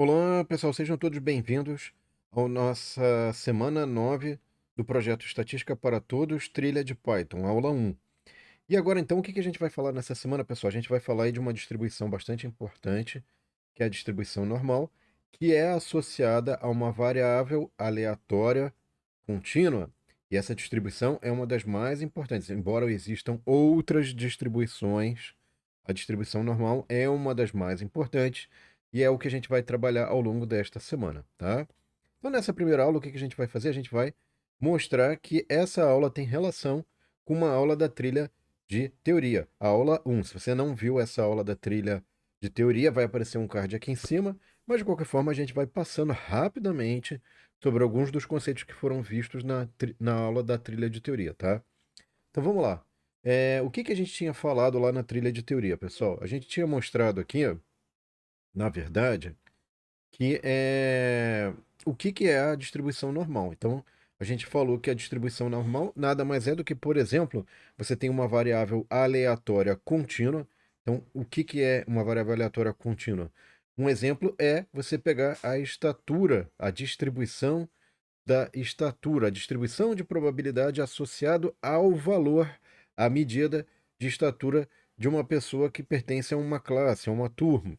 Olá, pessoal, sejam todos bem-vindos à nossa semana 9 do projeto Estatística para Todos, Trilha de Python, aula 1. E agora, então, o que a gente vai falar nessa semana, pessoal? A gente vai falar aí de uma distribuição bastante importante, que é a distribuição normal, que é associada a uma variável aleatória contínua. E essa distribuição é uma das mais importantes, embora existam outras distribuições. A distribuição normal é uma das mais importantes e é o que a gente vai trabalhar ao longo desta semana, tá? Então, nessa primeira aula, o que a gente vai fazer? A gente vai mostrar que essa aula tem relação com uma aula da trilha de teoria, a aula 1. Se você não viu essa aula da trilha de teoria, vai aparecer um card aqui em cima, mas de qualquer forma a gente vai passando rapidamente sobre alguns dos conceitos que foram vistos na aula da trilha de teoria, tá? Então vamos lá. O que a gente tinha falado lá na trilha de teoria, pessoal? A gente tinha mostrado aqui, ó, na verdade, que é o que é a distribuição normal. Então, a gente falou que a distribuição normal nada mais é do que, por exemplo, você tem uma variável aleatória contínua. Então, o que é uma variável aleatória contínua? Um exemplo é você pegar a estatura, a distribuição da estatura, a distribuição de probabilidade associado ao valor, à medida de estatura de uma pessoa que pertence a uma classe, a uma turma.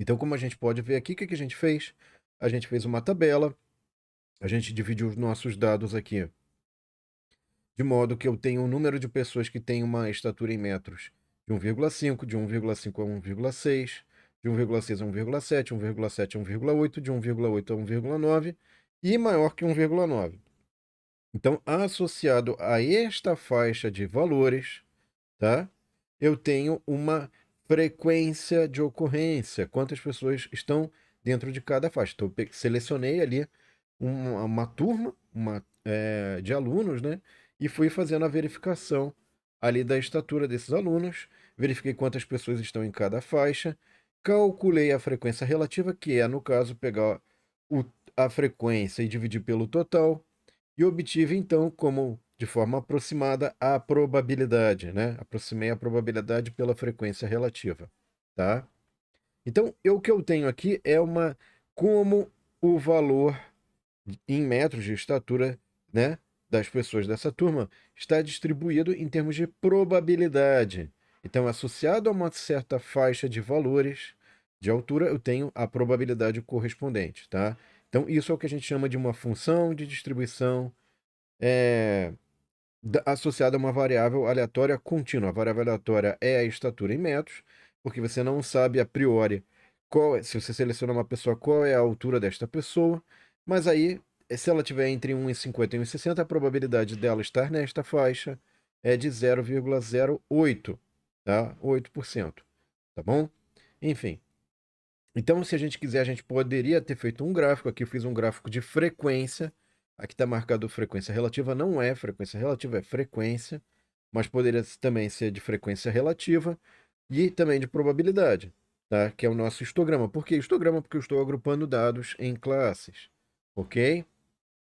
Então, como a gente pode ver aqui, o que a gente fez? A gente fez uma tabela, a gente dividiu os nossos dados aqui, de modo que eu tenho um número de pessoas que têm uma estatura em metros de 1,5, de 1,5 a 1,6, de 1,6 a 1,7, 1,7 a 1,8, de 1,8 a 1,9 e maior que 1,9. Então, associado a esta faixa de valores, tá? Eu tenho uma frequência de ocorrência, quantas pessoas estão dentro de cada faixa. Então, eu selecionei ali uma turma de alunos, né? E fui fazendo a verificação ali da estatura desses alunos, verifiquei quantas pessoas estão em cada faixa, calculei a frequência relativa, que é, no caso, pegar o- a frequência e dividir pelo total, e obtive, então, como de forma aproximada, a probabilidade, né? Aproximei a probabilidade pela frequência relativa, tá? Então, o que eu tenho aqui é como o valor em metros de estatura, né, das pessoas dessa turma está distribuído em termos de probabilidade. Então, associado a uma certa faixa de valores de altura, eu tenho a probabilidade correspondente, tá? Então, isso é o que a gente chama de uma função de distribuição é, associada a uma variável aleatória contínua. A variável aleatória é a estatura em metros, porque você não sabe a priori se você seleciona uma pessoa, qual é a altura desta pessoa, mas aí, se ela tiver entre 1,50 e 1,60, a probabilidade dela estar nesta faixa é de 0,08, tá? 8%, tá bom? Enfim. Então, se a gente quiser, a gente poderia ter feito um gráfico. Aqui eu fiz um gráfico de frequência. Aqui está marcado frequência relativa. Não é frequência relativa, é frequência. Mas poderia também ser de frequência relativa e também de probabilidade, tá? Que é o nosso histograma. Por que histograma? Porque eu estou agrupando dados em classes, ok?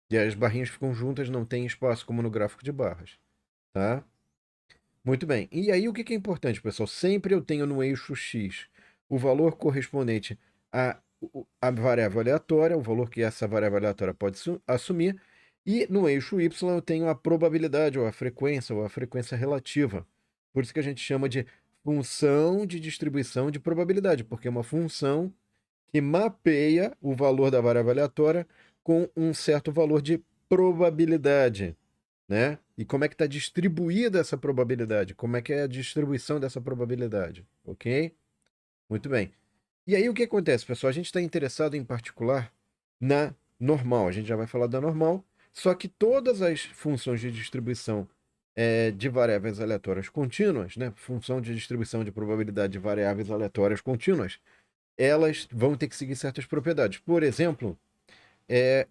E as barrinhas ficam juntas, não tem espaço como no gráfico de barras, tá? Muito bem. E aí, o que é importante, pessoal? Sempre eu tenho no eixo X o valor correspondente à variável aleatória, o valor que essa variável aleatória pode assumir, e no eixo Y eu tenho a probabilidade, ou a frequência relativa. Por isso que a gente chama de função de distribuição de probabilidade, porque é uma função que mapeia o valor da variável aleatória com um certo valor de probabilidade, né? E como é que está distribuída essa probabilidade? Como é que é a distribuição dessa probabilidade? Ok? Muito bem. E aí o que acontece, pessoal? A gente está interessado em particular na normal. A gente já vai falar da normal. Só que todas as funções de distribuição de variáveis aleatórias contínuas, né? Função de distribuição de probabilidade de variáveis aleatórias contínuas, elas vão ter que seguir certas propriedades. Por exemplo,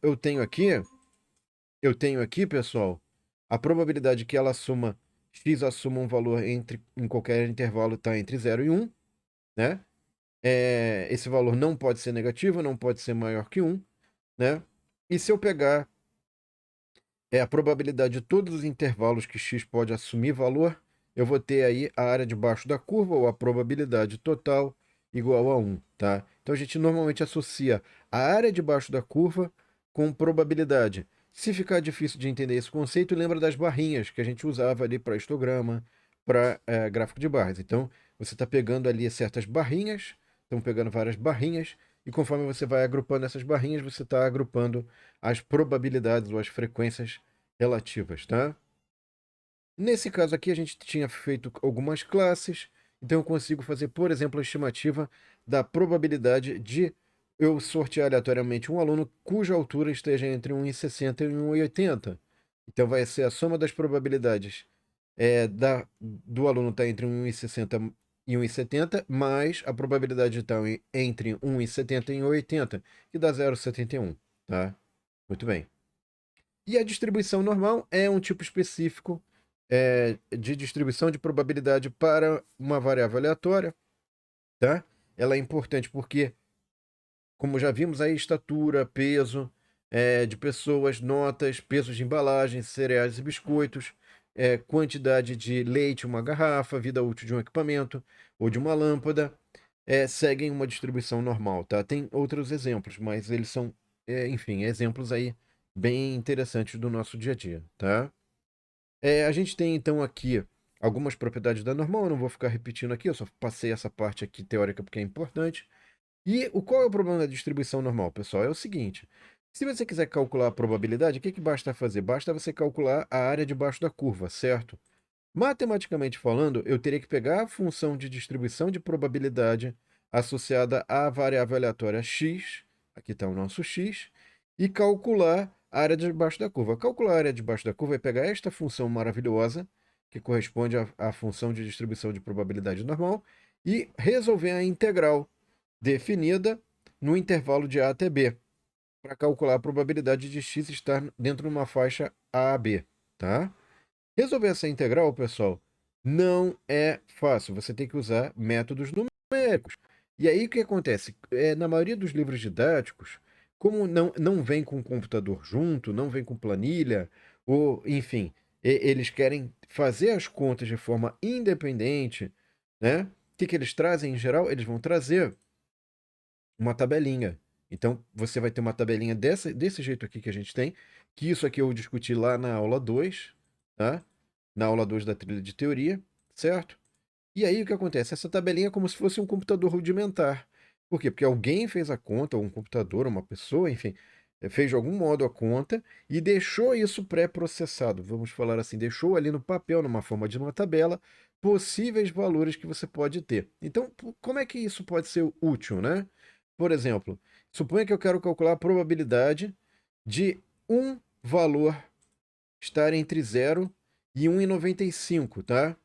eu tenho aqui, pessoal, a probabilidade que ela assuma, x assuma um valor em qualquer intervalo está entre 0 e 1, né? Esse valor não pode ser negativo, não pode ser maior que 1, né? E se eu pegar a probabilidade de todos os intervalos que x pode assumir valor, eu vou ter aí a área de baixo da curva, ou a probabilidade total, igual a 1, tá? Então a gente normalmente associa a área debaixo da curva com probabilidade. Se ficar difícil de entender esse conceito, lembra das barrinhas que a gente usava ali para histograma, para gráfico de barras. Então você está pegando ali certas barrinhas, estão pegando várias barrinhas, e conforme você vai agrupando essas barrinhas, você está agrupando as probabilidades ou as frequências relativas, tá? Nesse caso aqui, a gente tinha feito algumas classes, então eu consigo fazer, por exemplo, a estimativa da probabilidade de eu sortear aleatoriamente um aluno cuja altura esteja entre 1,60 e 1,80. Então vai ser a soma das probabilidades do aluno estar entre 1,60 e 1,70, mais a probabilidade de estar entre 1,70 e 1,80, que dá 0,71, tá? Muito bem. E a distribuição normal é um tipo específico de distribuição de probabilidade para uma variável aleatória, tá? Ela é importante porque, como já vimos aí, estatura, peso de pessoas, notas, pesos de embalagens, cereais e biscoitos, quantidade de leite, uma garrafa, vida útil de um equipamento ou de uma lâmpada, seguem uma distribuição normal, tá? Tem outros exemplos, mas eles são, enfim, exemplos aí bem interessantes do nosso dia a dia, tá? A gente tem então aqui algumas propriedades da normal, eu não vou ficar repetindo aqui, eu só passei essa parte aqui teórica porque é importante. E qual é o problema da distribuição normal, pessoal? É o seguinte: se você quiser calcular a probabilidade, o que basta fazer? Basta você calcular a área debaixo da curva, certo? Matematicamente falando, eu teria que pegar a função de distribuição de probabilidade associada à variável aleatória x, aqui está o nosso x, e calcular a área debaixo da curva. Calcular a área debaixo da curva é pegar esta função maravilhosa, que corresponde à função de distribuição de probabilidade normal, e resolver a integral definida no intervalo de a até b, para calcular a probabilidade de x estar dentro de uma faixa a a b, tá? Resolver essa integral, pessoal, não é fácil. Você tem que usar métodos numéricos. E aí o que acontece? Na maioria dos livros didáticos, como não vem com computador junto, não vem com planilha, ou enfim, eles querem fazer as contas de forma independente, né? O que eles trazem em geral? Eles vão trazer uma tabelinha. Então, você vai ter uma tabelinha desse jeito aqui que a gente tem, que isso aqui eu discuti lá na aula 2, tá? Na aula 2 da trilha de teoria, certo? E aí o que acontece? Essa tabelinha é como se fosse um computador rudimentar. Por quê? Porque alguém fez a conta, ou um computador, uma pessoa, enfim, fez de algum modo a conta e deixou isso pré-processado. Vamos falar assim, deixou ali no papel, numa forma de uma tabela, possíveis valores que você pode ter. Então, como é que isso pode ser útil, né? Por exemplo, suponha que eu quero calcular a probabilidade de um valor estar entre 0 e 1,95, tá?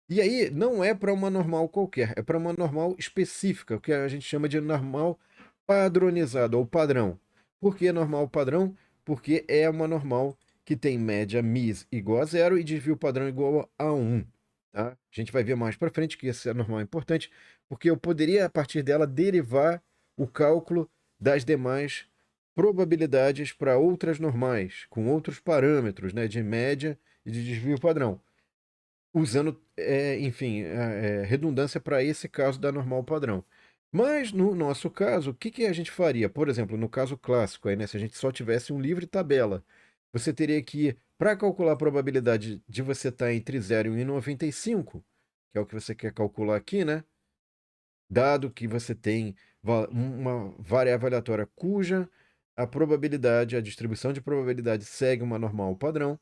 E aí, não é para uma normal qualquer, é para uma normal específica, o que a gente chama de normal padronizada ou padrão. Por que normal padrão? Porque é uma normal que tem média MIS igual a 0 e desvio padrão igual a 1. Tá? A gente vai ver mais para frente que essa normal é importante, porque eu poderia, a partir dela, derivar o cálculo das demais probabilidades para outras normais, com outros parâmetros, né, de média e de desvio padrão, usando, enfim, redundância para esse caso da normal padrão. Mas no nosso caso, o que a gente faria? Por exemplo, no caso clássico, aí, né, se a gente só tivesse um livro e tabela, você teria que, para calcular a probabilidade de você estar entre 0 e 1,95, que é o que você quer calcular aqui, né? Dado que você tem uma variável aleatória cuja a probabilidade, a distribuição de probabilidade segue uma normal padrão,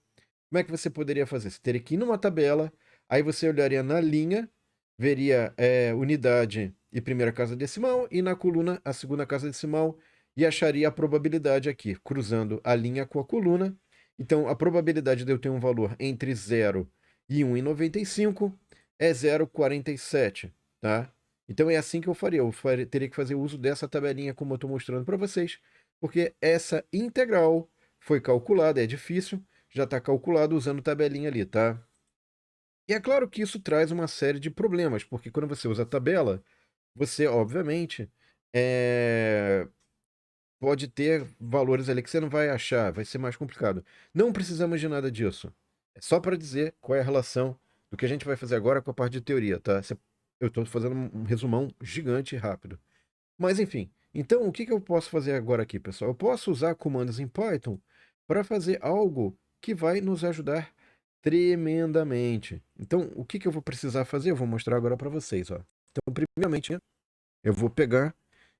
como é que você poderia fazer? Você teria que ir numa tabela, aí você olharia na linha, veria unidade e primeira casa decimal, e na coluna a segunda casa decimal, e acharia a probabilidade aqui, cruzando a linha com a coluna. Então, a probabilidade de eu ter um valor entre 0 e 1,95 é 0,47, tá? Então, é assim que eu faria. Teria que fazer uso dessa tabelinha como eu estou mostrando para vocês, porque essa integral foi calculada, é difícil, já está calculado usando tabelinha ali, tá? E é claro que isso traz uma série de problemas, porque quando você usa a tabela, você, obviamente, é, pode ter valores ali que você não vai achar, vai ser mais complicado. Não precisamos de nada disso. É só para dizer qual é a relação do que a gente vai fazer agora com a parte de teoria, tá? Eu estou fazendo um resumão gigante e rápido. Mas enfim, então o que que eu posso fazer agora aqui, pessoal? Eu posso usar comandos em Python para fazer algo que vai nos ajudar tremendamente. Então, o que que eu vou precisar fazer? Eu vou mostrar agora para vocês, ó. Então, primeiramente, eu vou pegar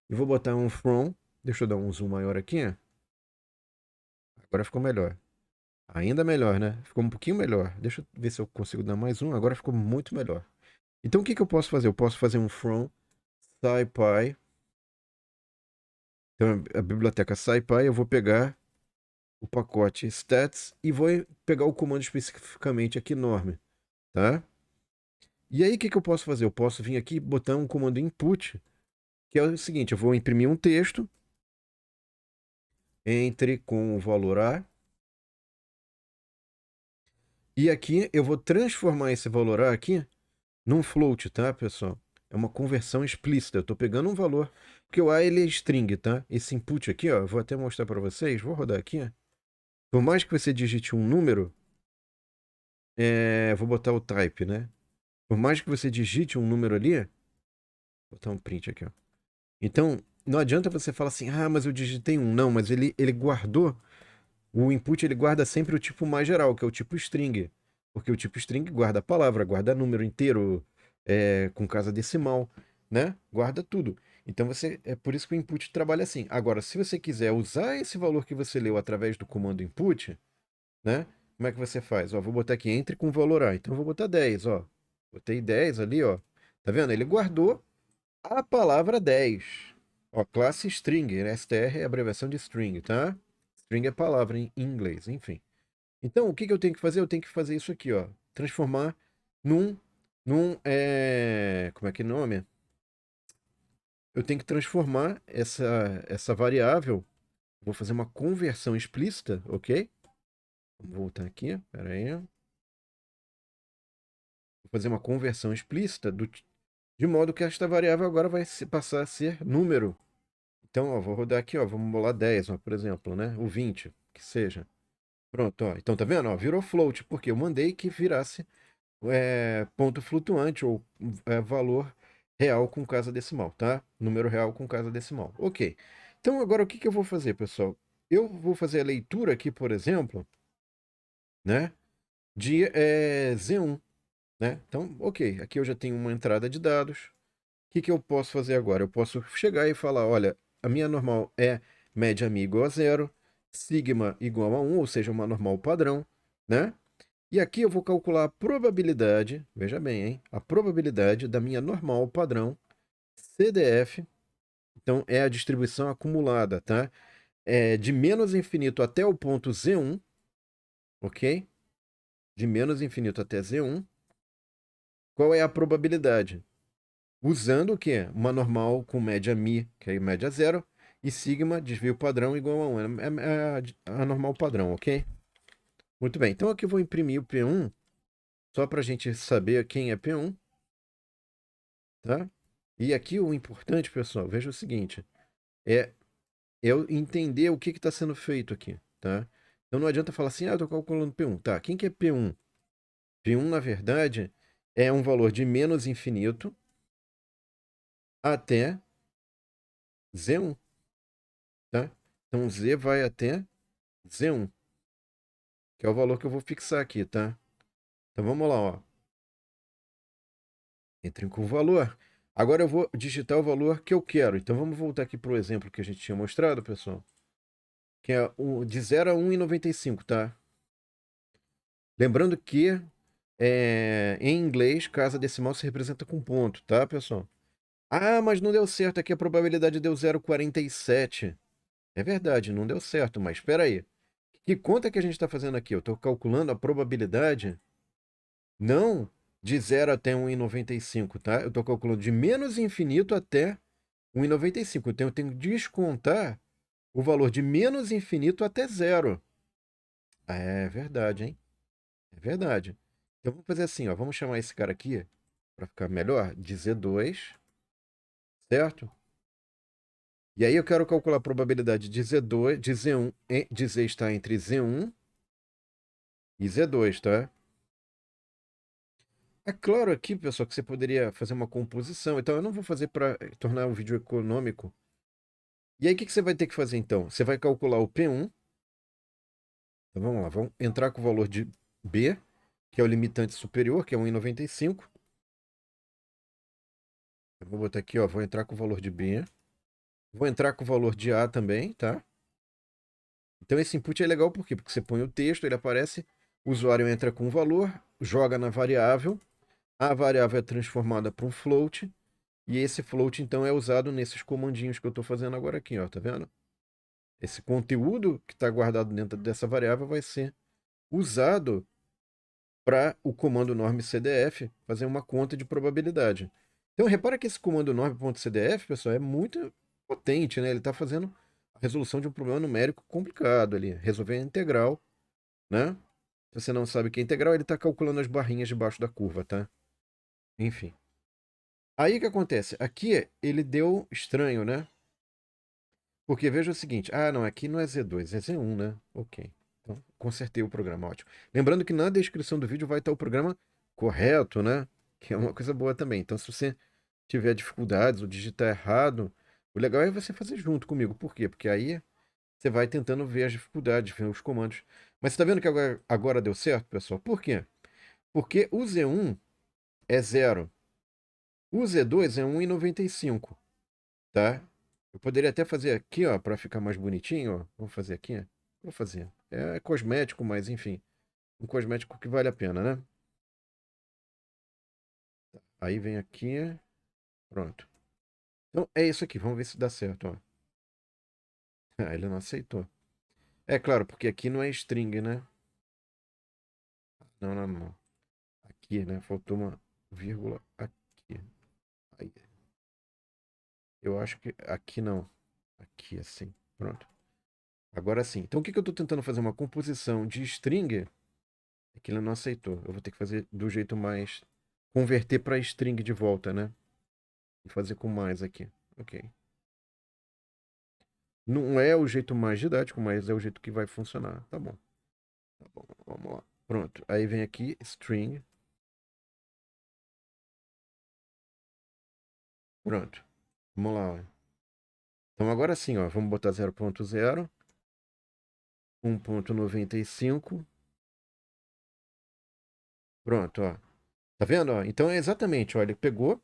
e vou botar um from. Deixa eu dar um zoom maior aqui. Agora ficou melhor. Ainda melhor, né? Ficou um pouquinho melhor. Deixa eu ver se eu consigo dar mais um. Agora ficou muito melhor. Então, o que que eu posso fazer? Eu posso fazer um from scipy. Então, a biblioteca scipy, eu vou pegar o pacote stats e vou pegar o comando especificamente aqui norm, tá? E aí, o que que eu posso fazer? Eu posso vir aqui e botar um comando input, que é o seguinte, eu vou imprimir um texto, entre com o valor A, e aqui eu vou transformar esse valor A aqui num float, tá, pessoal? É uma conversão explícita. Eu estou pegando um valor, porque o A ele é string, tá? Esse input aqui, ó, eu vou até mostrar para vocês. Vou rodar aqui. Ó. Por mais que você digite um número, vou botar o type, né? Por mais que você digite um número ali, vou botar um print aqui, ó. Então, não adianta você falar assim, ah, mas eu digitei um. Não, mas ele guardou. O input ele guarda sempre o tipo mais geral, que é o tipo string. Porque o tipo string guarda a palavra, guarda número inteiro, com casa decimal, né? Guarda tudo. Então é por isso que o input trabalha assim. Agora, se você quiser usar esse valor que você leu através do comando input, né? Como é que você faz? Ó, vou botar aqui entre com valor A. Então eu vou botar 10, ó. Botei 10 ali, ó. Tá vendo? Ele guardou a palavra 10. Ó, classe string, né? str é a abreviação de string, tá? String é palavra em inglês, enfim. Então, o que que eu tenho que fazer? Eu tenho que fazer isso aqui, ó. Transformar num, como é que é o nome? Eu tenho que transformar essa variável. Vou fazer uma conversão explícita, ok? Vamos voltar aqui, pera aí. Vou fazer uma conversão explícita de modo que esta variável agora vai passar a ser número. Então, ó, vou rodar aqui, ó, vamos bolar 10, ó, por exemplo, né? O 20, que seja. Pronto, ó. Então, tá vendo? Ó, virou float, porque eu mandei que virasse ponto flutuante ou valor real com casa decimal, tá? Número real com casa decimal. Ok. Então, agora o que que eu vou fazer, pessoal? Eu vou fazer a leitura aqui, por exemplo, né? De Z1, né? Então, ok. Aqui eu já tenho uma entrada de dados. O que que eu posso fazer agora? Eu posso chegar e falar, olha, a minha normal é média mi igual a zero, sigma igual a 1, ou seja, uma normal padrão, né? E aqui eu vou calcular a probabilidade, veja bem, hein? A probabilidade da minha normal padrão CDF, então é a distribuição acumulada, tá? É de menos infinito até o ponto Z1, ok? De menos infinito até Z1. Qual é a probabilidade? Usando o quê? Uma normal com média mi, que é média zero, e sigma, desvio padrão, igual a 1. É a normal padrão, ok? Muito bem, então aqui eu vou imprimir o P1, só para a gente saber quem é P1, tá? E aqui o importante, pessoal, veja o seguinte, é eu entender o que está sendo feito aqui, tá? Então não adianta falar assim, ah, eu estou calculando P1. Tá, quem que é P1? P1, na verdade, é um valor de menos infinito até Z1, tá? Então Z vai até Z1, que é o valor que eu vou fixar aqui, tá? Então vamos lá, ó. Entrem com o valor. Agora eu vou digitar o valor que eu quero. Então vamos voltar aqui para o exemplo que a gente tinha mostrado, pessoal. Que é de 0 a 1,95, tá? Lembrando que em inglês, casa decimal se representa com ponto, tá, pessoal? Ah, mas não deu certo. Aqui a probabilidade deu 0,47. É verdade, não deu certo, mas espera aí. Que conta que a gente está fazendo aqui? Eu estou calculando a probabilidade não de 0 até 1,95, tá? Eu estou calculando de menos infinito até 1,95. Então eu tenho que descontar o valor de menos infinito até zero. É verdade, hein? É verdade. Então vamos fazer assim, ó. Vamos chamar esse cara aqui, para ficar melhor, de Z2, certo? E aí eu quero calcular a probabilidade de Z2, de Z1, de Z estar entre Z1 e Z2, tá? É claro aqui, pessoal, que você poderia fazer uma composição. Então, eu não vou fazer para tornar o vídeo econômico. E aí, o que que você vai ter que fazer, então? Você vai calcular o P1. Então, vamos lá. Vamos entrar com o valor de B, que é o limitante superior, que é 1,95. Eu vou botar aqui, ó. Vou entrar com o valor de B. Vou entrar com o valor de A também, tá? Então, esse input é legal por quê? Porque você põe o texto, ele aparece, o usuário entra com o valor, joga na variável, a variável é transformada para um float, e esse float, então, é usado nesses comandinhos que eu estou fazendo agora aqui, ó, tá vendo? Esse conteúdo que está guardado dentro dessa variável vai ser usado para o comando norm CDF fazer uma conta de probabilidade. Então, repara que esse comando norm.cdf, pessoal, é muito potente, né? Ele está fazendo a resolução de um problema numérico complicado ali, resolver a integral, né? Se você não sabe o que é integral, ele está calculando as barrinhas debaixo da curva, tá? Enfim. Aí o que acontece? Aqui ele deu estranho, né? Porque veja o seguinte, não, aqui não é Z2, é Z1, né? Ok. Então, consertei o programa, ótimo. Lembrando que na descrição do vídeo vai estar o programa correto, né? Que é uma coisa boa também. Então, se você tiver dificuldades ou digitar errado, o legal é você fazer junto comigo. Por quê? Porque aí você vai tentando ver as dificuldades, ver os comandos. Mas você tá vendo que agora deu certo, pessoal? Por quê? Porque o Z1 é 0. O Z2 é 1,95, tá? Eu poderia até fazer aqui, ó, para ficar mais bonitinho, ó. Vou fazer aqui, ó. Vou fazer. É cosmético, mas enfim, um cosmético que vale a pena, né? Aí vem aqui, pronto. Então é isso aqui, vamos ver se dá certo, ó. Ah, ele não aceitou. É claro, porque aqui não é string, né? Não, não, não. Aqui, né? Faltou uma vírgula aqui. Aí, eu acho que aqui não. Aqui assim. Pronto. Agora sim. Então o que que eu tô tentando fazer? Uma composição de string. É que ele não aceitou. Eu vou ter que fazer do jeito mais. Converter para string de volta, né? E fazer com mais aqui. Ok. Não é o jeito mais didático, mas é o jeito que vai funcionar. Tá bom. Tá bom. Vamos lá. Pronto. Aí vem aqui string. Pronto. Vamos lá. Ó. Então agora sim, ó. Vamos botar 0.0. 1,95. Pronto, ó. Tá vendo? Ó? Então é exatamente, ó. Ele pegou. O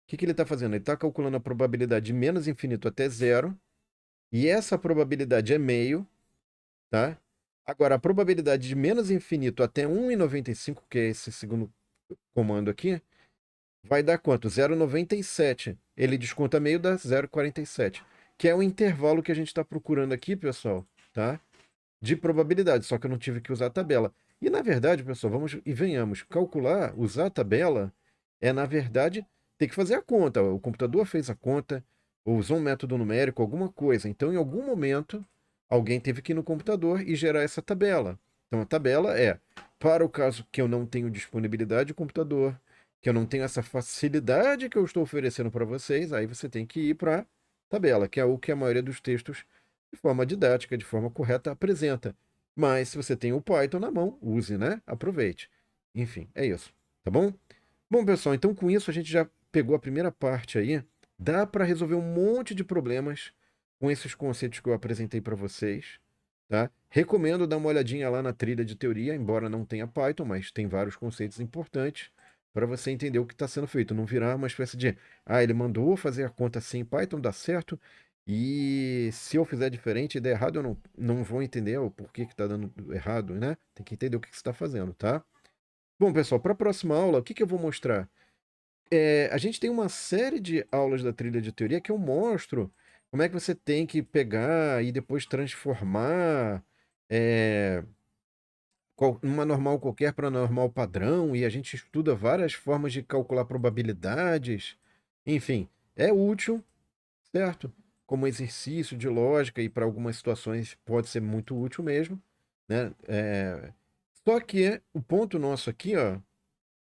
que que ele está fazendo? Ele está calculando a probabilidade de menos infinito até zero. E essa probabilidade é meio, tá? Agora, a probabilidade de menos infinito até 1,95, que é esse segundo comando aqui, vai dar quanto? 0,97. Ele desconta meio, dá 0,47. Que é o intervalo que a gente está procurando aqui, pessoal, tá? De probabilidade, só que eu não tive que usar a tabela. E na verdade, pessoal, vamos e venhamos, calcular, usar a tabela é, na verdade, ter que fazer a conta. O computador fez a conta, ou usou um método numérico, alguma coisa. Então, em algum momento, alguém teve que ir no computador e gerar essa tabela. Então, a tabela é, para o caso que eu não tenho disponibilidade de computador, que eu não tenho essa facilidade que eu estou oferecendo para vocês, aí você tem que ir para a tabela, que é o que a maioria dos textos de forma didática, de forma correta, apresenta. Mas se você tem o Python na mão, use, né? Aproveite. Enfim, é isso. Tá bom? Bom, pessoal, então com isso a gente já pegou a primeira parte aí. Dá para resolver um monte de problemas com esses conceitos que eu apresentei para vocês, tá? Recomendo dar uma olhadinha lá na trilha de teoria, embora não tenha Python, mas tem vários conceitos importantes para você entender o que está sendo feito. Não virar uma espécie de, ele mandou fazer a conta sem Python, dá certo, e se eu fizer diferente e der errado, eu não vou entender o porquê que está dando errado, né? Tem que entender o que você está fazendo, tá? Bom, pessoal, para a próxima aula, o que que eu vou mostrar? A gente tem uma série de aulas da trilha de teoria que eu mostro como é que você tem que pegar e depois transformar é, uma normal qualquer para normal padrão, e a gente estuda várias formas de calcular probabilidades. Enfim, é útil, certo? Como exercício de lógica e para algumas situações pode ser muito útil mesmo, né? Só que o ponto nosso aqui, ó,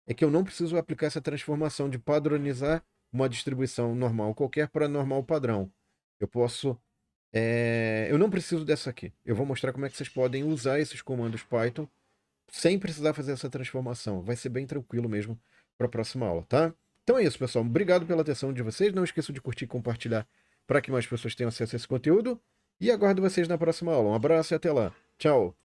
é que eu não preciso aplicar essa transformação de padronizar uma distribuição normal qualquer para normal padrão. Eu posso. Eu não preciso dessa aqui. Eu vou mostrar como é que vocês podem usar esses comandos Python sem precisar fazer essa transformação. Vai ser bem tranquilo mesmo para a próxima aula, tá? Então é isso, pessoal. Obrigado pela atenção de vocês. Não esqueçam de curtir e compartilhar para que mais pessoas tenham acesso a esse conteúdo. E aguardo vocês na próxima aula. Um abraço e até lá. Tchau!